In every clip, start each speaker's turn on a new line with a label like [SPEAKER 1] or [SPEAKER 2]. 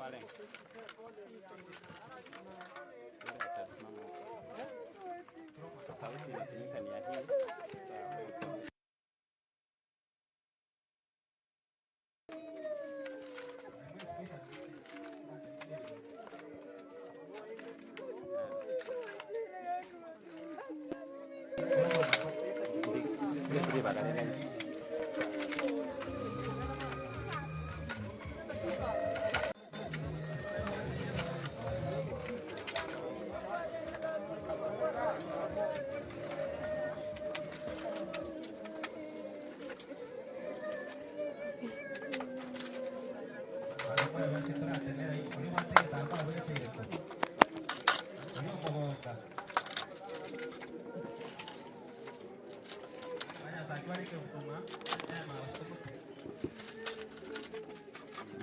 [SPEAKER 1] pale. Sauti inatumika ni ya hii.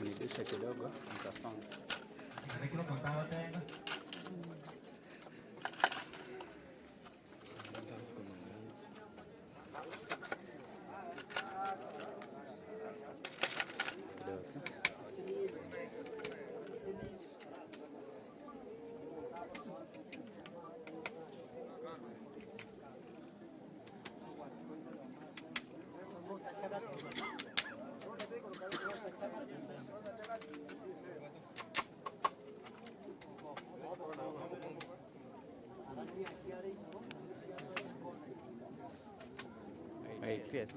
[SPEAKER 1] Mnibishe kidogo mtasonga. Hey, create.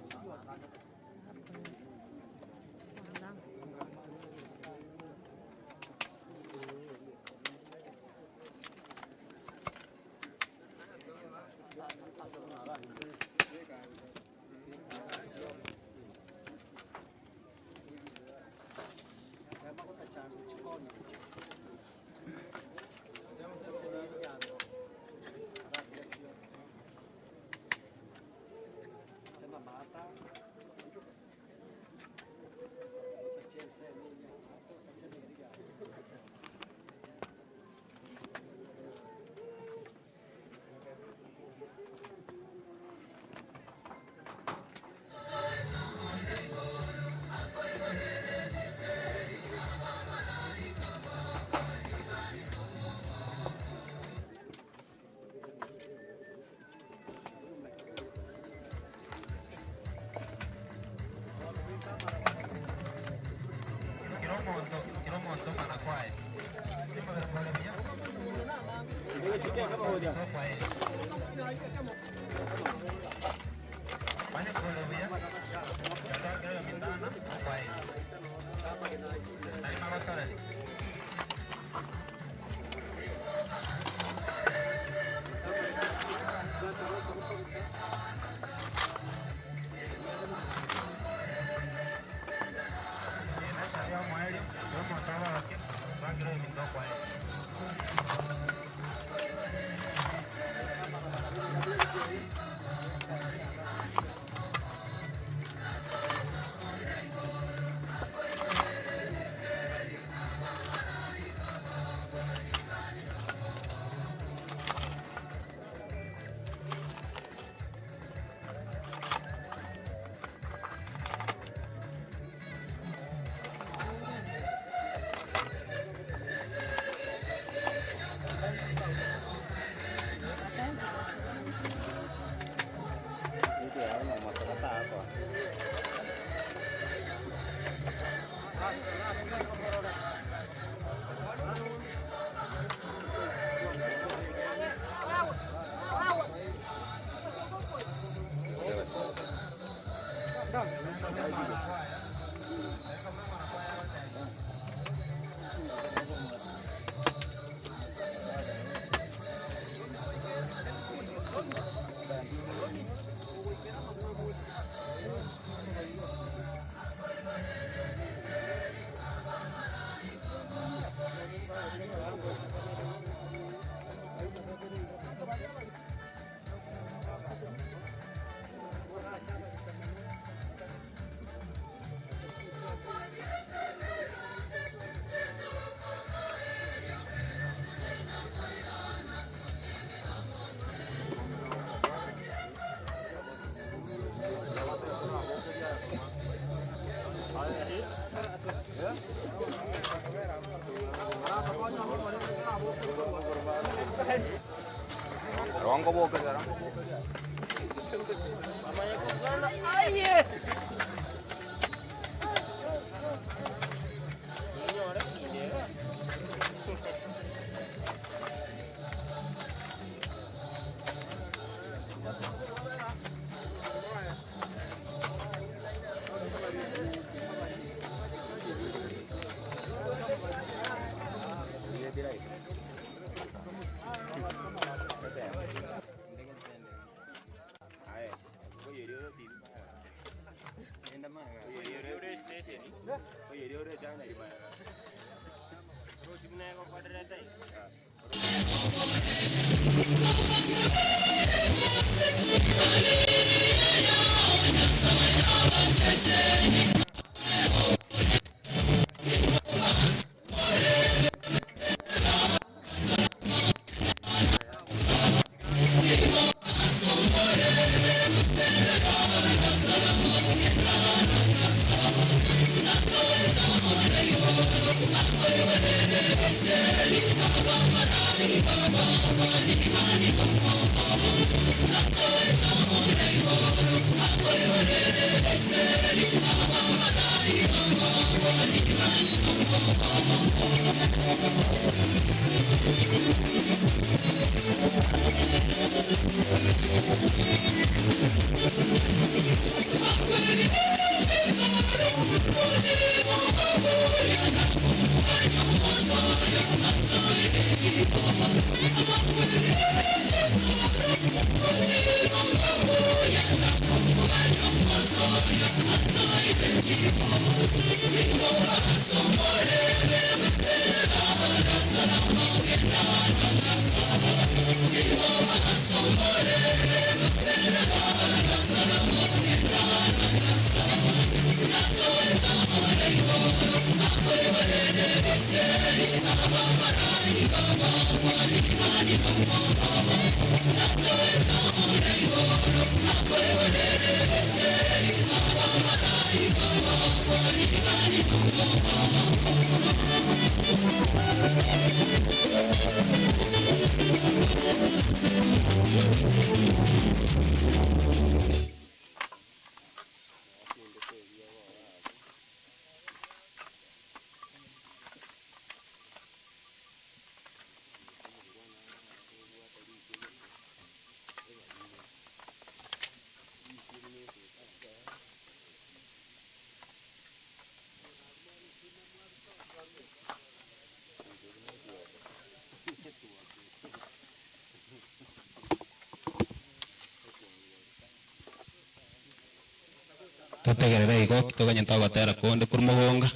[SPEAKER 2] Tategerera igo kitoganya ntagotera konde kuri mugonga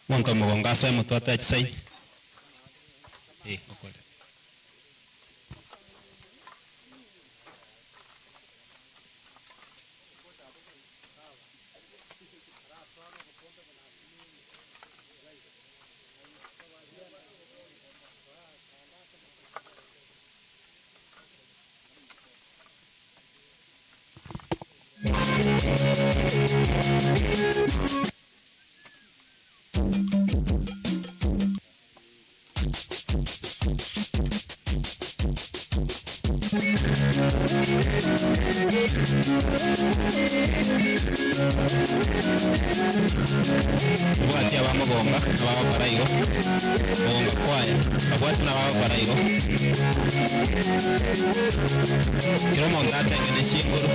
[SPEAKER 2] monto mugonga asoe mutu atachisai okole Buati abamugonga ababaparaigo mugonga kwaya abwati n'ababaparaigo kiro monda atengene shinguru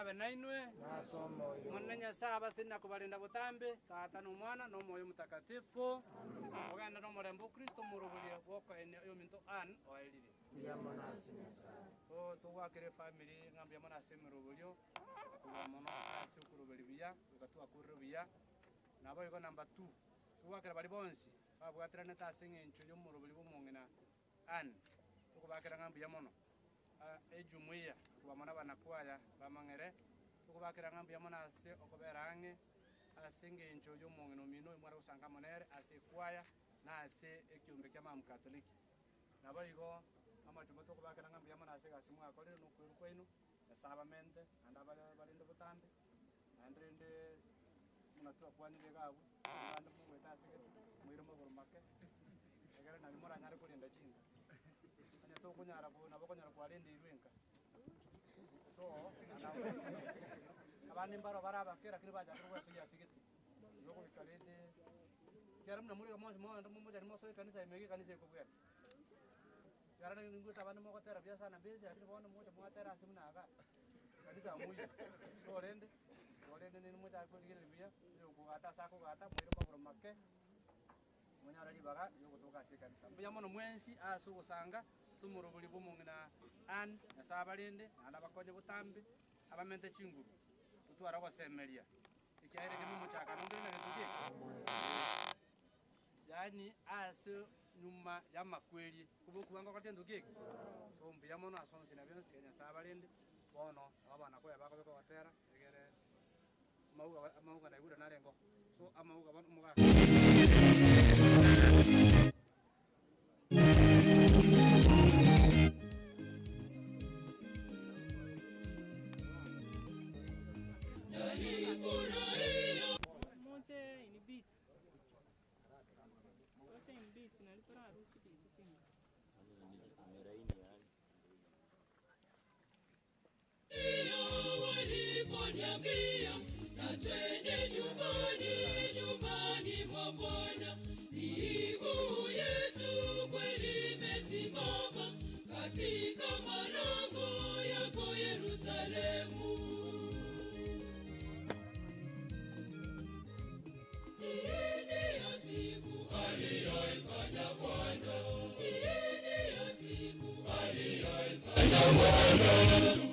[SPEAKER 3] abe nainwe munenya saba sina kubalinda butambi tata n'umwana n'umwoyo mutakatifu ogenda n'omurembo Kristo murubulie bwoko yo minto an oailire so tuwakire family ngambia mona semirubulio tuwamono asi kurubeli biya ukatuwa kurubia nabo yuko number 2 tuwakire bali bonsi babwatira neta singencho yo murubuli bumongena an tukubakira ngambia mono ejumuiya tuwamona banakwaya bamangere tukubakira ngambia mona ase okoberange asingencho yo mongeno mino imwara usanga monere ase kwaya na ase ekiumbe kya mamu katoliki nabo yuko amajuma tukubakira ngambia mona ase gasimu akorere no kwiru kwenu sabamente anda balinde butambi andrende munatua kwanire gabu anda mugweta sigete mwiro maguru make egere nali mora nyari kulinda chinga anya to kunyara ko nabo kunyara kwalinde irwenka so abandi mbaro baraba kera kiri baja kuri wese yasigete yoko bisalete kera mna muri gamonzi mo ndo mmoja ni moso kanisa imege kanisa iko bwera yara na nguta abandi mo kotera bya sana bezi akiri bono mmoja mo atera asimuna aga kanisa muyi so rende ni mmoja ko digere bya yo ko ata sako gata mwiro maguru make munyara libaga yo kutoka kanisa bya mono mwensi asu usanga sumurubuli bumungina an nasabalinde anda bakonye butambi abamente chinguru tutwara kwa semelia ikiaire kemu muchaka ndona nduke yani asu nyuma ya makweli kubanga kwa tendo geke so mbya mono asonse na byo Kenya sabalinde bono abana ko yabako ko watera egere mauga na igura narengo so amauga bano muga
[SPEAKER 4] Moche ini beat. Moche ini beat na lipara harusi kichichinga.
[SPEAKER 5] Waliponiambia na twende nyumbani mwa Bwana, miguu yetu kweli imesimama katika malango yako Yerusalemu. Hii ndiyo siku aliyoifanya Bwana, hii ndiyo siku aliyoifanya Bwana.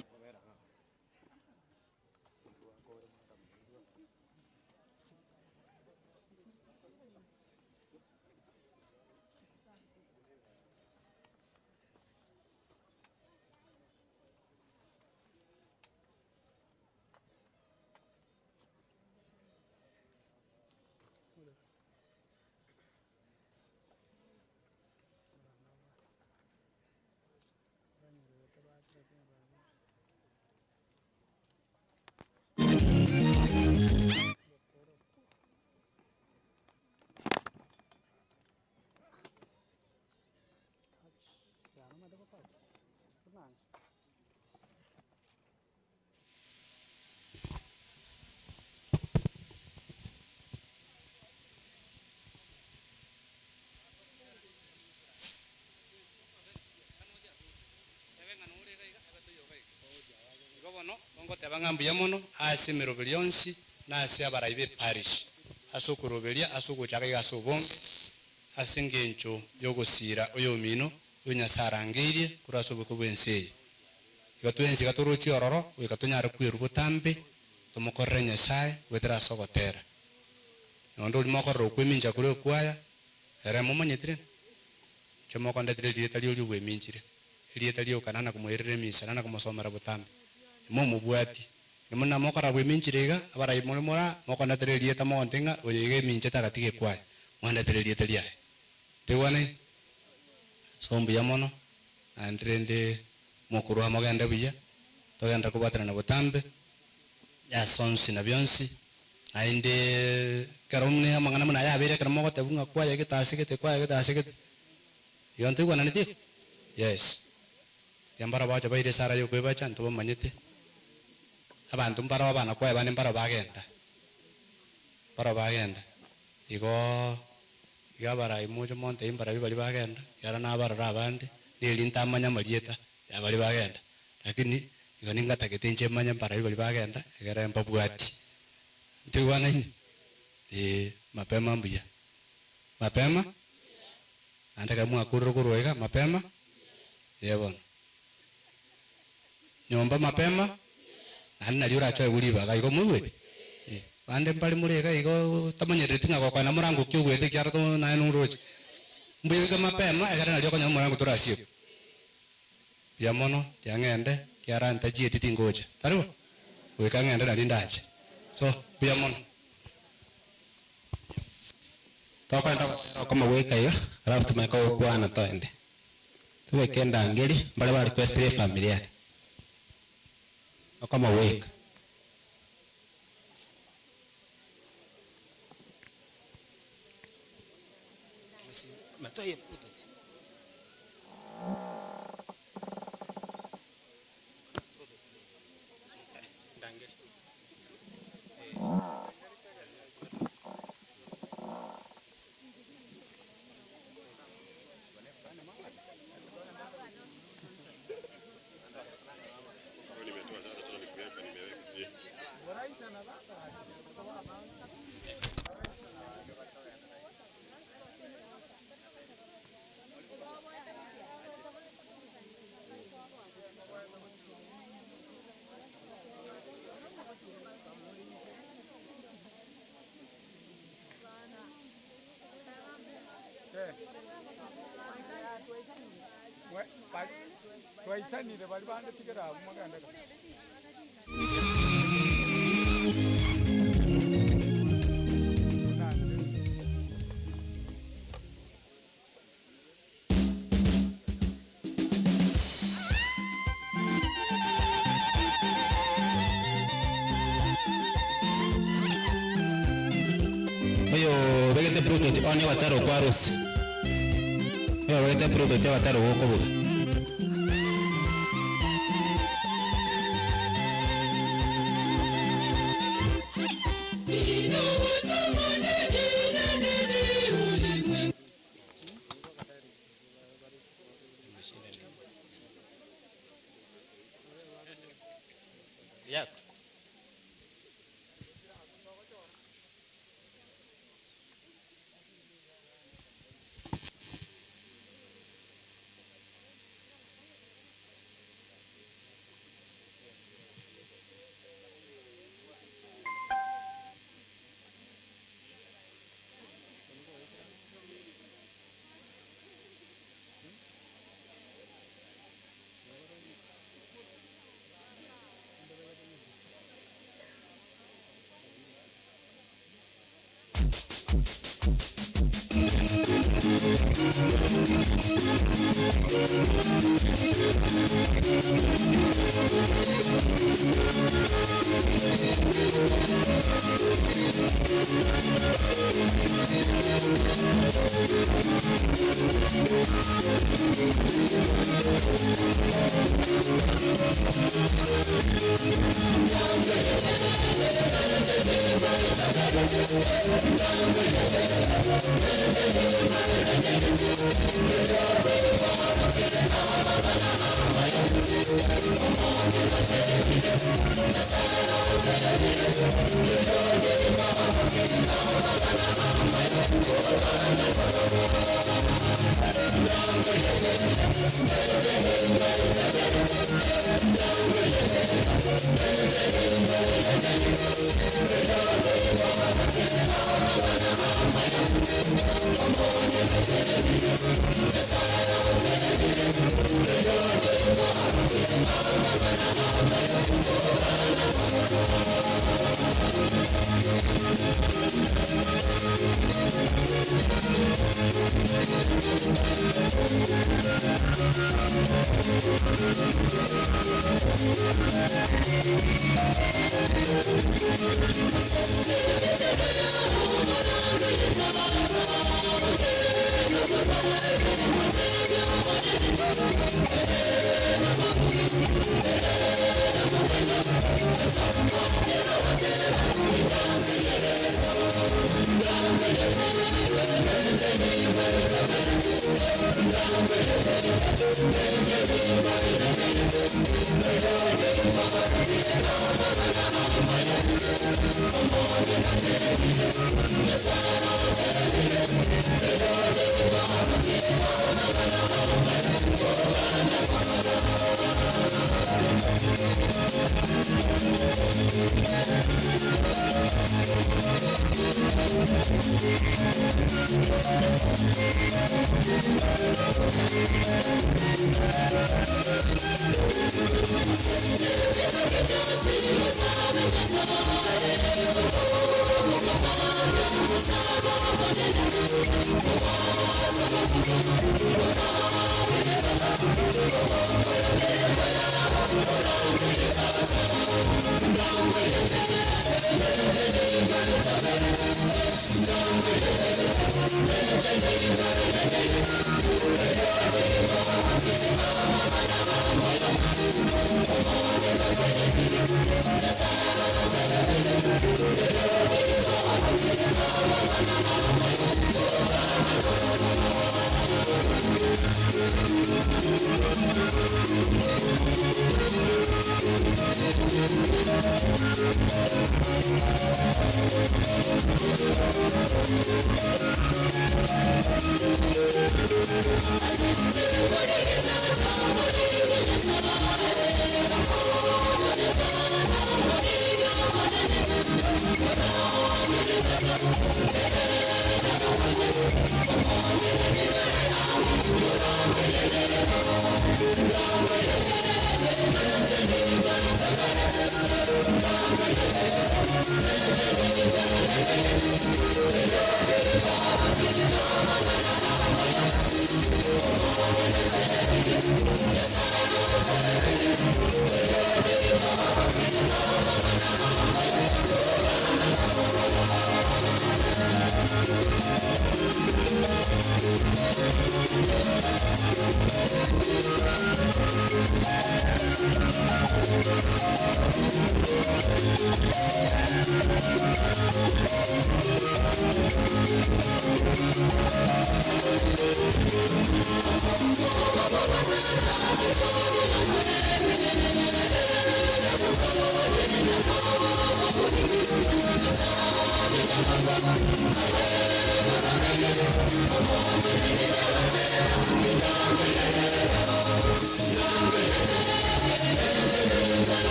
[SPEAKER 3] Gobono bongo tabangambia mono ase mirobilionsi na ase abaraibe parish asokurobelia asokuchaka gasubonge ase ngencho yogosira oyo mino onyasarangirie kurasobe kubenseye igatwensi gaturuchi ororo ikatunyara kwiru butambe tumukorre nyasaye wetera sogotera nondo limokorro kweminja kure kwaya era momanyetire chemoko ndetire lieta lyo bweminjire lieta lyo kanana kumwerere misa nana kumusomera butambe momo bwati nimuna mokora bweminjirega abarai mulimura moko ndetire lieta montenga oyege minje tagatige kwaya mwanda ndetire lieta lya tewane sombi yamono andrende mokurwa mogenda biya togenda kubatana na butambe ya sonsi na byonsi ainde karomne amangana muna ya bere karamo gote bunga kwaya gitasigete kwaya gitasigete yonte gwana niti yes yambara bacha baire sara yo kwebacha ntuba manyete abantu mbara abana kwaya bane mbara bagenda igo igabara imoje monte imbara bibali bagenda yara nabara abandi nilinta amanya marieta yabali bagenda lakini Yoninga taketenje manya para hivyo libagenda egera mpabwati. Ndio wana hii. Mapema mbuya. Mapema? Nataka kuruweka mapema? Yebo. Nyomba mapema? Nani aliura choe uliba ga iko muwe. Bande mbali muleka iko tamanyerete nga kwa na murango kyugwete kyarato na nuroje. Mbuya mapema egera nalio kwa murango turasio. Ya mono tiangende kiara ntajie titingoja. Tariwa? Weka ngende nalindaje. So, ya mono.
[SPEAKER 2] Tokwenda kama weka hiyo alafu tumeka ukwana toende tuwekenda ngeli mbale bali kwestre familia kama weka matoye puto
[SPEAKER 6] Waisanire bali bande tigera maganda.
[SPEAKER 2] Oyo vegete bruto ti oni wataro kwarusi. Oyo vegete bruto ti wataro woko buga.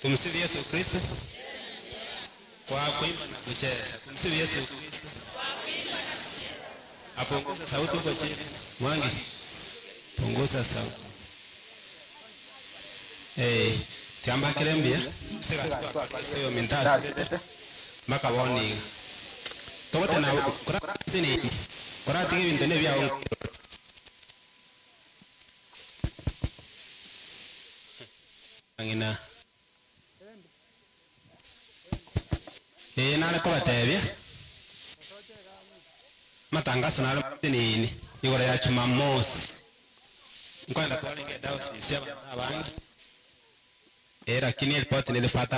[SPEAKER 2] Tumsifu Yesu Kristo. Kwa kuimba na kucheza. Tumsifu Yesu Kristo. Apunguza sauti huko chini. Mwangi. Punguza sauti. Tiamba kirembia. Sio mintasi. Maka woni. Tote na kura sini. Kura tigi bintone bya on. Angina. Nana ko batebye. Matangazo nalo nini? Yora ya Jumamosi. Nkwenda kwa ninge doubt sema abanga. Era kini ripoti nilipata